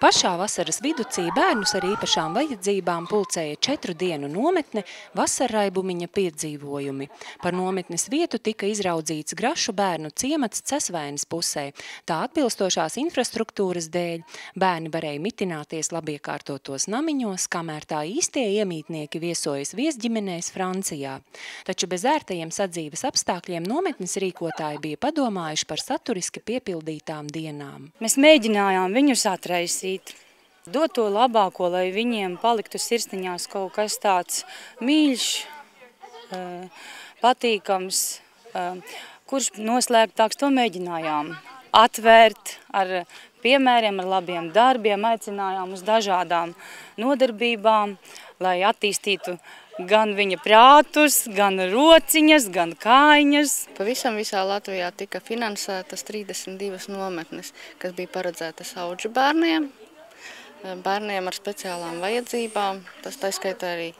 Pašā vasaras viducī bērnus ar īpašām vajadzībām pulcēja 4 dienu nometne Vasarraibumiņa piedzīvojumi. Par nometnes vietu tika izraudzīts Grašu bērnu ciemats Cesvēnes pusē. Tā atbilstošās infrastruktūras dēļ bērni varēja mitināties labiekārtotos namiņos, kamēr tā īstie iemītnieki viesojas viesģimenēs Francijā. Taču bez ērtajiem sadzīves apstākļiem nometnes rīkotāji bija padomājuši par saturiski piepildītām dienām. Mēs mēģinājām viņus atraisīt, dot to labāko, lai viņiem paliktu sirsniņās kaut kas tāds mīļš, patīkams, kurš noslēgtāks. To mēģinājām atvērt ar piemēriem, ar labiem darbiem, aicinājām uz dažādām nodarbībām, lai attīstītu gan viņa prātus, gan rociņas, gan kājiņas. Pavisam visā Latvijā tika finansētas 32 nometnes, kas bija paredzētas audžu bērniem, bērniem ar speciālām vajadzībām. Tas tā skaitā arī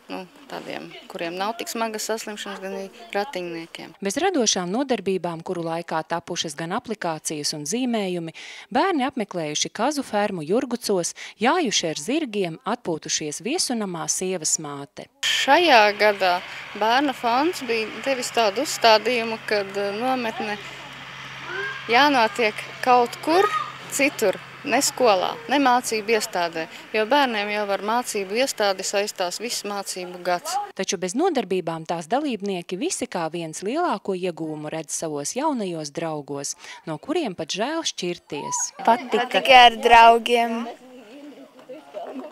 tādiem, kuriem nav tik smagas saslimšanas, gan arī ratiņniekiem. Bez radošām nodarbībām, kuru laikā tapušas gan aplikācijas un zīmējumi, bērni apmeklējuši kazu fermu Jurgucos, jājuši ar zirgiem, atpūtušies viesunamā sievas māte. Šajā gadā bērnu fonds bija devis tādu uzstādījumu, kad nometne jānotiek kaut kur citur, ne skolā, ne mācību iestādē, jo bērniem jau ar mācību iestādi saistās viss mācību gads. Taču bez nodarbībām tās dalībnieki visi kā viens lielāko iegūmu redz savos jaunajos draugos, no kuriem pat žēl šķirties. Patika ar draugiem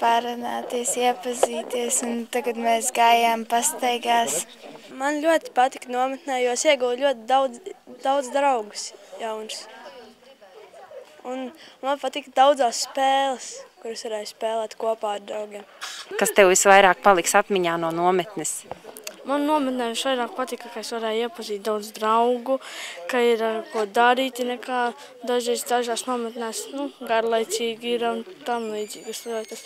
parunāties, iepazīties, un tagad mēs gājām pastaigās. Man ļoti patika nometnē, jo es ieguvu ļoti daudz draugus jaunus. Un man patika daudzās spēles, kuras varēju spēlēt kopā ar draugiem. Kas tev visvairāk paliks atmiņā no nometnes? Man nometnē visvairāk patika, ka es varēju iepazīt daudz draugu, ka ir ar ko darīt, nekā dažās nometnēs garlaicīgi ir un tam līdzīgas lietas.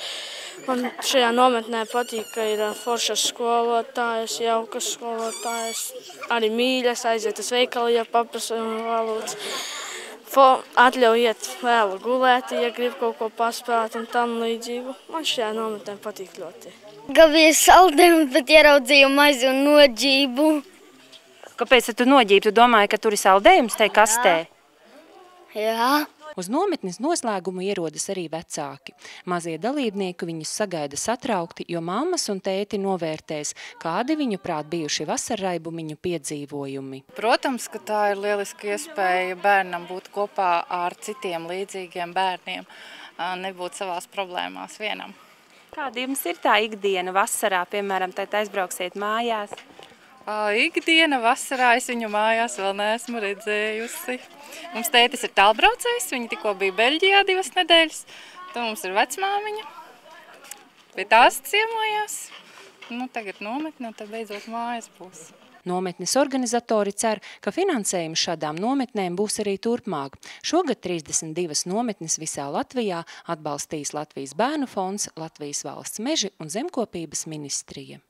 Man šajā nometnē patīk, ka ir foršas skolotājas, jaukas skolotājas, arī mīļas, aiziet uz veikalu, ja paprasa valūtas. Atļaujiet vēl gulēt, ja grib kaut ko paspēlēt un tam līdzīgu. Man šajā nometnē patīk ļoti. Gabija saldējumu, bet ieraudzīju maizi un noģību. Kāpēc tu noģībi? Tu domāji, ka tur ir saldējums tai kastē? Jā. Uz nometnes noslēgumu ierodas arī vecāki. Mazie dalībnieki viņus sagaida satraukti, jo mammas un tēti novērtēs, kādi viņu prāt bijuši Vasarraibumiņu piedzīvojumi. Protams, ka tā ir lieliska iespēja bērnam būt kopā ar citiem līdzīgiem bērniem, nebūt savās problēmās vienam. Kāda jums ir tā ikdiena vasarā, piemēram, tad aizbrauksiet mājās? Ikdiena vasarā es viņu mājās vēl neesmu redzējusi. Mums tētis ir tālbraucējs, viņa tikko bija Beļģijā 2 nedēļas. Tad mums ir vecmāmiņa, pie tās ciemojās. Tagad nometne, un tad beidzot mājas būs. Nometnes organizatori cer, ka finansējums šādām nometnēm būs arī turpmāk. Šogad 32 nometnes visā Latvijā atbalstīs Latvijas bērnu fonds, Latvijas valsts meži un zemkopības ministrija.